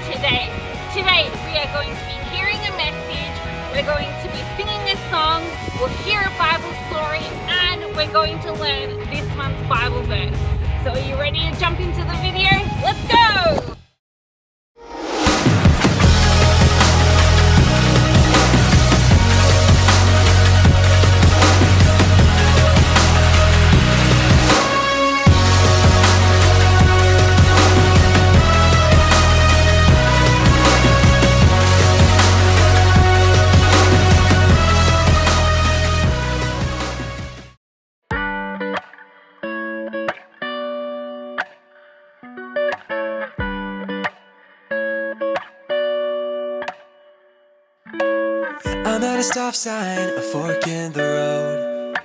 today. Today we are going to be hearing a message, we're going to be singing a song, we'll hear a Bible story, and we're going to learn this month's Bible verse. So are you ready to jump into the video? Let's go! I'm at a stop sign, a fork in the road.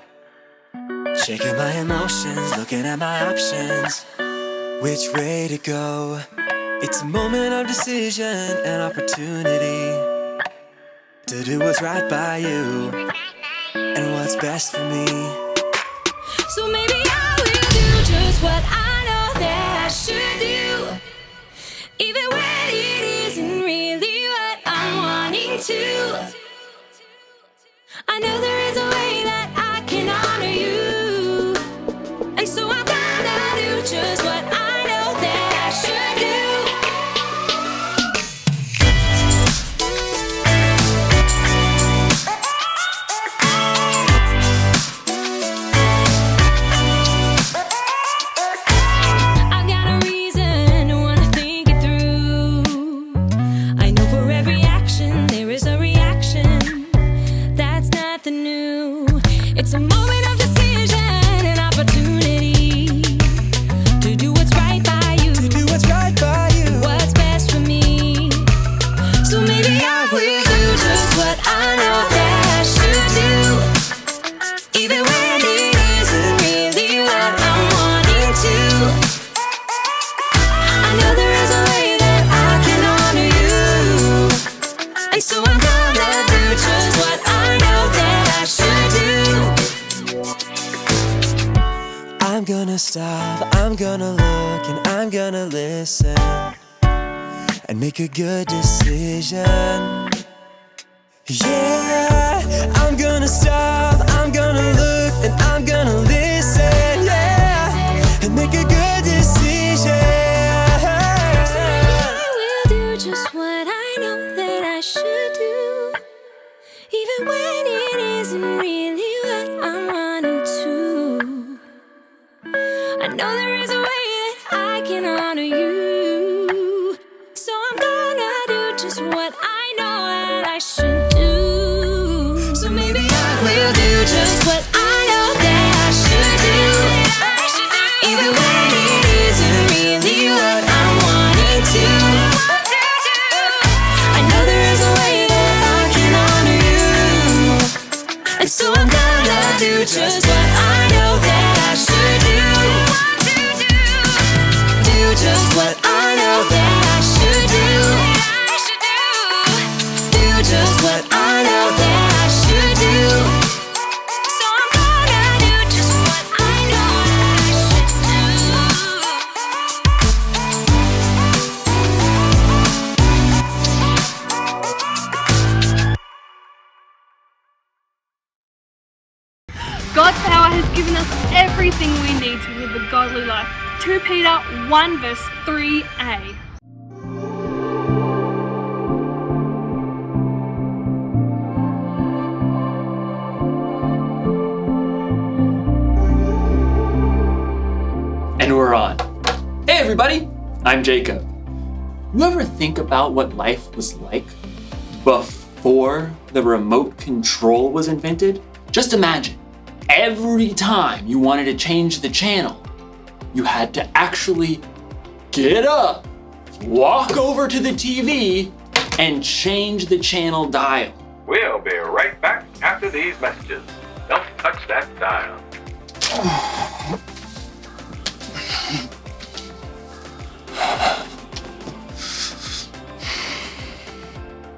Shaking my emotions, looking at my options. Which way to go? It's a moment of decision and opportunity to do what's right by you and what's best for me. So maybe I will do just what I know that I should do, even when it isn't really what I'm wanting to. I know there is a way that I can honor you, and so I'm gonna do just what I know that I should do. I've got a reason to wanna think it through. I know for every action there is a reaction. That's nothing new. It's a moment of decision and opportunity to do what's right by you. To do what's right by you. What's best for me. So maybe I will do just what I know that I should do, even when it isn't really what I'm wanting to. I know there is a way that I can honor you, and so I'm gonna do just what I know that I should do. I'm gonna stop, I'm gonna look, and I'm gonna listen and make a good decision. Yeah, I'm gonna stop, I'm gonna look, and I'm gonna listen, yeah, and make a good decision. I will do just what I know that I should do, even when it isn't really what I'm wanting to. I know there is a way that I can honor you, so I'm gonna do just what I know that I should do. So maybe I will do just what I know that I should do, even when it isn't really what I'm wanting to. I know there is a way that I can honor you, and so I'm gonna do just what I know that I should do. Do just what I know that I should do. Do just what I know that I should do. So I'm gonna do just what I know that I should do. God's power has given us everything we need to live a godly life. 2 Peter 1 verse 3a. And we're on. Hey everybody, I'm Jacob. You ever think about what life was like before the remote control was invented? Just imagine, every time you wanted to change the channel, you had to actually get up, walk over to the TV, and change the channel dial. We'll be right back after these messages. Don't touch that dial.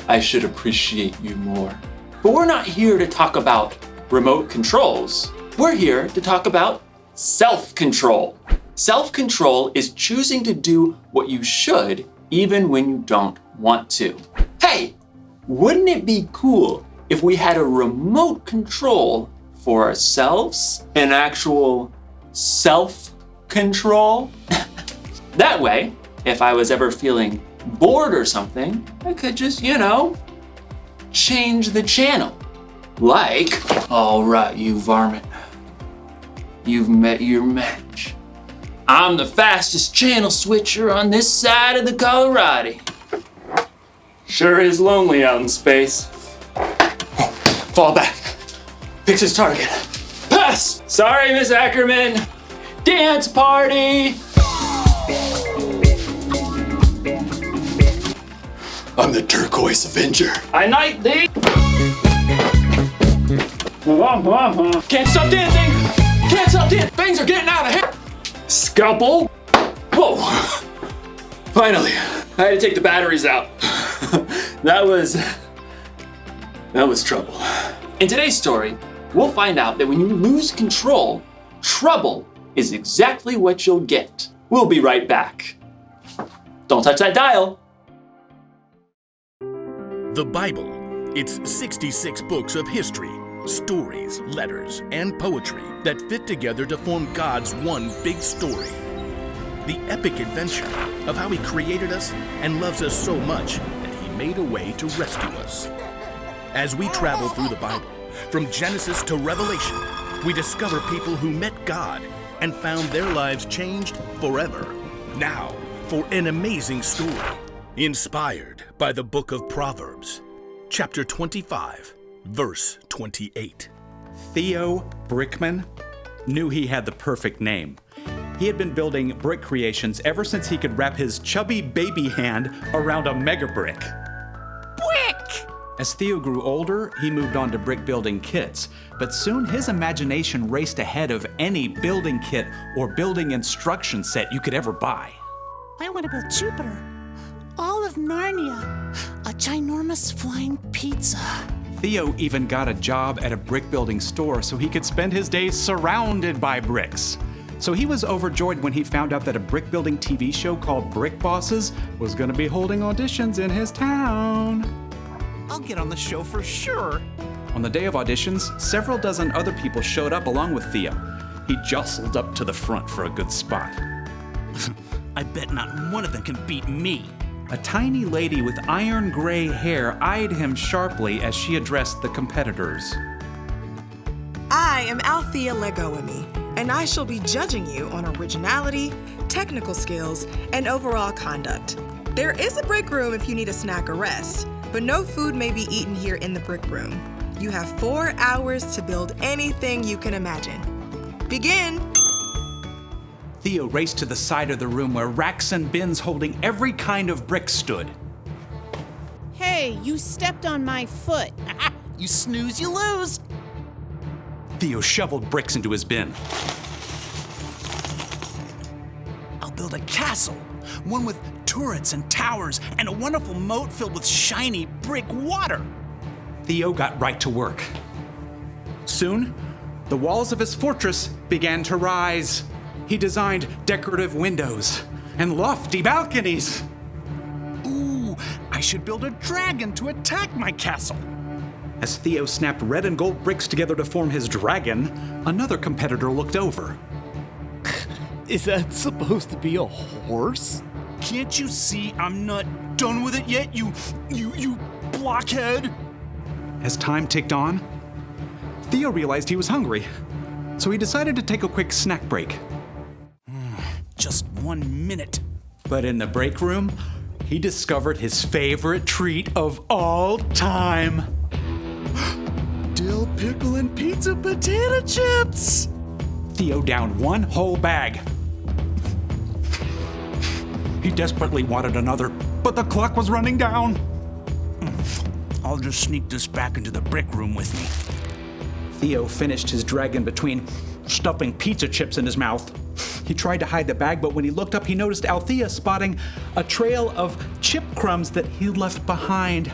I should appreciate you more. But we're not here to talk about remote controls. We're here to talk about self-control. Self-control is choosing to do what you should even when you don't want to. Hey, wouldn't it be cool if we had a remote control for ourselves? An actual self-control? That way, if I was ever feeling bored or something, I could just, change the channel. Like, all right, you varmint. You've met your match. I'm the fastest channel switcher on this side of the Colorado. Sure is lonely out in space. Fall back. Picks his target. Pass! Sorry, Miss Ackerman. Dance party! I'm the Turquoise Avenger. I knight thee! Can't stop dancing! Can't stop dancing! Things are getting out of hand! Scalpel! Whoa! Finally, I had to take the batteries out. That was trouble. In today's story, we'll find out that when you lose control, trouble is exactly what you'll get. We'll be right back. Don't touch that dial. The Bible. It's 66 books of history, stories, letters, and poetry that fit together to form God's one big story. The epic adventure of how He created us and loves us so much that He made a way to rescue us. As we travel through the Bible, from Genesis to Revelation, we discover people who met God and found their lives changed forever. Now, for an amazing story, inspired by the book of Proverbs, chapter 25, verse 28. Theo Brickman knew he had the perfect name. He had been building brick creations ever since he could wrap his chubby baby hand around a mega brick. Brick! As Theo grew older, he moved on to brick building kits, but soon his imagination raced ahead of any building kit or building instruction set you could ever buy. I want to build Jupiter, all of Narnia, a ginormous flying pizza. Theo even got a job at a brick building store so he could spend his days surrounded by bricks. So he was overjoyed when he found out that a brick building TV show called Brick Bosses was going to be holding auditions in his town. I'll get on the show for sure. On the day of auditions, several dozen other people showed up along with Theo. He jostled up to the front for a good spot. I bet not one of them can beat me. A tiny lady with iron gray hair eyed him sharply as she addressed the competitors. I am Althea Legoemi, and I shall be judging you on originality, technical skills, and overall conduct. There is a break room if you need a snack or rest, but no food may be eaten here in the brick room. You have 4 hours to build anything you can imagine. Begin! Theo raced to the side of the room where racks and bins holding every kind of brick stood. Hey, you stepped on my foot. You snooze, you lose. Theo shoveled bricks into his bin. I'll build a castle, one with turrets and towers and a wonderful moat filled with shiny brick water. Theo got right to work. Soon, the walls of his fortress began to rise. He designed decorative windows and lofty balconies. Ooh, I should build a dragon to attack my castle. As Theo snapped red and gold bricks together to form his dragon, another competitor looked over. Is that supposed to be a horse? Can't you see I'm not done with it yet, you blockhead? As time ticked on, Theo realized he was hungry, so he decided to take a quick snack break. Just 1 minute. But in the break room, he discovered his favorite treat of all time. Dill pickle and pizza potato chips! Theo downed one whole bag. He desperately wanted another, but the clock was running down. I'll just sneak this back into the brick room with me. Theo finished his dragon between stuffing pizza chips in his mouth. He tried to hide the bag, but when he looked up, he noticed Althea spotting a trail of chip crumbs that he'd left behind.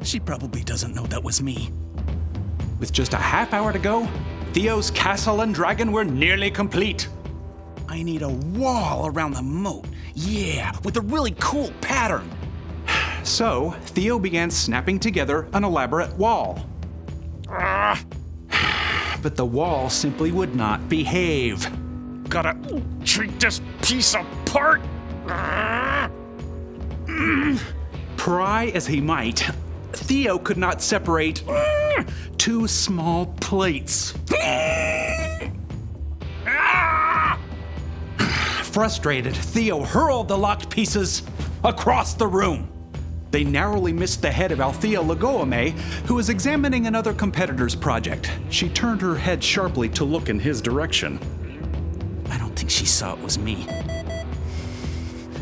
She probably doesn't know that was me. With just a half hour to go, Theo's castle and dragon were nearly complete. I need a wall around the moat Yeah, with a really cool pattern. So, Theo began snapping together an elaborate wall. But the wall simply would not behave. Gotta treat this piece apart. Pry as he might, Theo could not separate two small plates. Frustrated, Theo hurled the locked pieces across the room. They narrowly missed the head of Althea Lagoame, who was examining another competitor's project. She turned her head sharply to look in his direction. I don't think she saw it was me.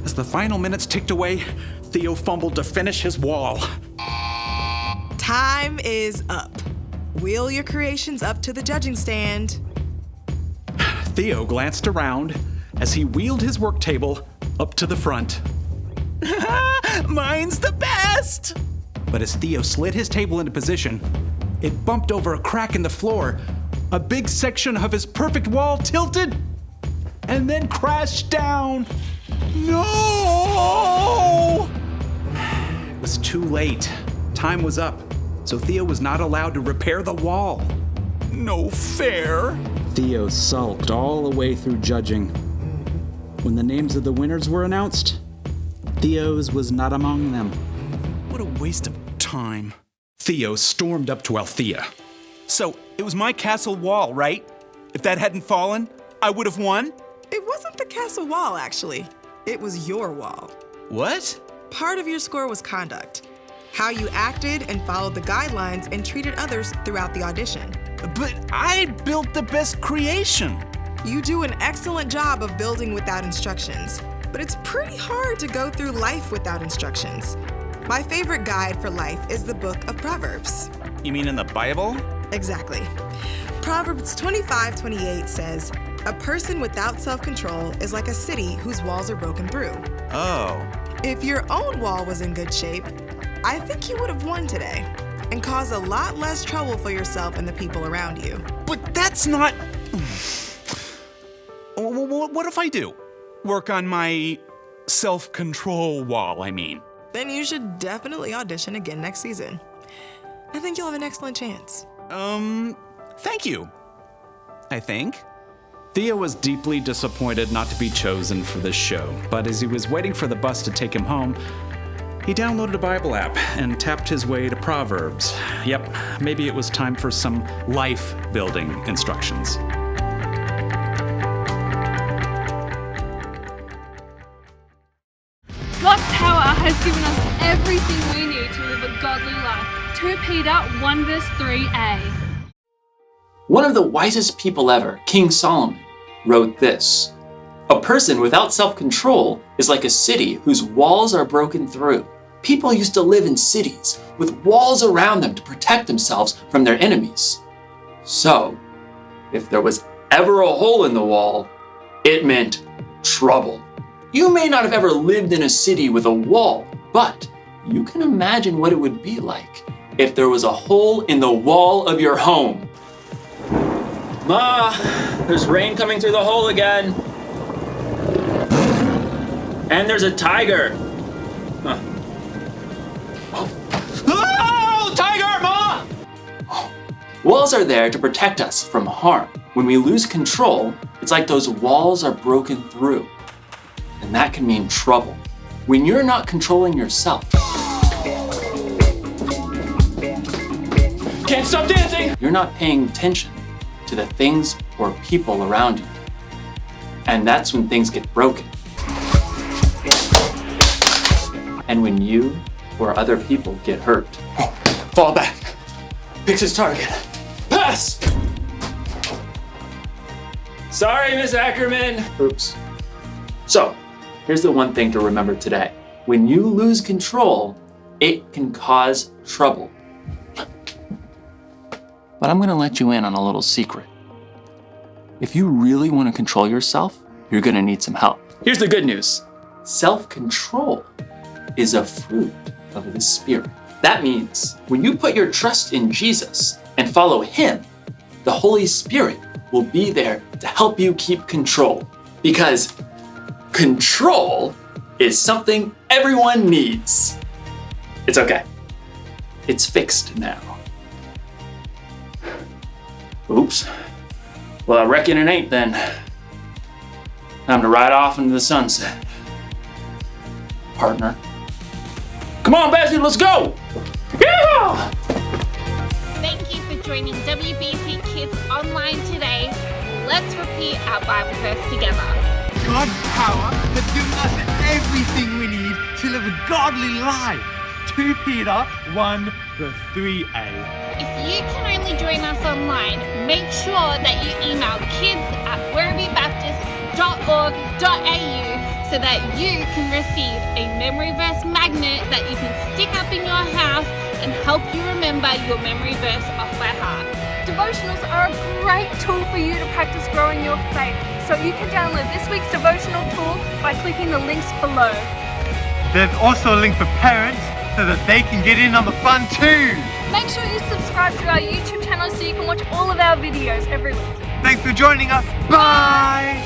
As the final minutes ticked away, Theo fumbled to finish his wall. Time is up. Wheel your creations up to the judging stand. Theo glanced around as he wheeled his work table up to the front. Mine's the best! But as Theo slid his table into position, it bumped over a crack in the floor. A big section of his perfect wall tilted and then crashed down. No! It was too late. Time was up, so Theo was not allowed to repair the wall. No fair. Theo sulked all the way through judging. When the names of the winners were announced, Theo's was not among them. What a waste of time. Theo stormed up to Althea. So, it was my castle wall, right? If that hadn't fallen, I would have won? It wasn't the castle wall, actually. It was your wall. What? Part of your score was conduct. How you acted and followed the guidelines and treated others throughout the audition. But I built the best creation. You do an excellent job of building without instructions, but it's pretty hard to go through life without instructions. My favorite guide for life is the book of Proverbs. You mean in the Bible? Exactly. Proverbs 25:28 says, "A person without self-control is like a city whose walls are broken through." Oh. If your own wall was in good shape, I think you would have won today and caused a lot less trouble for yourself and the people around you. But that's not... What if I do? Work on my self-control wall, I mean. Then you should definitely audition again next season. I think you'll have an excellent chance. Thank you. I think. Theo was deeply disappointed not to be chosen for this show, but as he was waiting for the bus to take him home, he downloaded a Bible app and tapped his way to Proverbs. Yep, maybe it was time for some life-building instructions. God's power has given us everything we need to live a godly life. 2 Peter 1 verse 3a. One of the wisest people ever, King Solomon, wrote this: "A person without self-control is like a city whose walls are broken through." People used to live in cities with walls around them to protect themselves from their enemies. So, if there was ever a hole in the wall, it meant trouble. You may not have ever lived in a city with a wall, but you can imagine what it would be like if there was a hole in the wall of your home. Ma, there's rain coming through the hole again. And there's a tiger. Huh. Oh, tiger, Ma! Walls are there to protect us from harm. When we lose control, it's like those walls are broken through. And that can mean trouble. When you're not controlling yourself. Can't stop dancing! You're not paying attention to the things or people around you. And that's when things get broken. And when you or other people get hurt. Oh, fall back. Picks his target. Pass! Sorry, Miss Ackerman. Oops. So, here's the one thing to remember today. When you lose control, it can cause trouble. But I'm gonna let you in on a little secret. If you really want to control yourself, you're gonna need some help. Here's the good news. Self-control is a fruit of the Spirit. That means when you put your trust in Jesus and follow Him, the Holy Spirit will be there to help you keep control. Because control is something everyone needs. It's okay. It's fixed now. Oops. Well, I reckon it ain't then. Time to ride off into the sunset. Partner. Come on, Bessie, let's go! Yeah! Thank you for joining WBC Kids online today. Let's repeat our Bible verse together. God's power has given us everything we need to live a godly life. 2 Peter 1 verse 3a. If you can only join us online, make sure that you email kids@werribeebaptist.org.au so that you can receive a memory verse magnet that you can stick up in your house and help you remember your memory verse off by heart. Devotionals are a great tool for you to practice growing your faith. So you can download this week's devotional tool by clicking the links below. There's also a link for parents so that they can get in on the fun too. Make sure you subscribe to our YouTube channel so you can watch all of our videos every week. Thanks for joining us. Bye!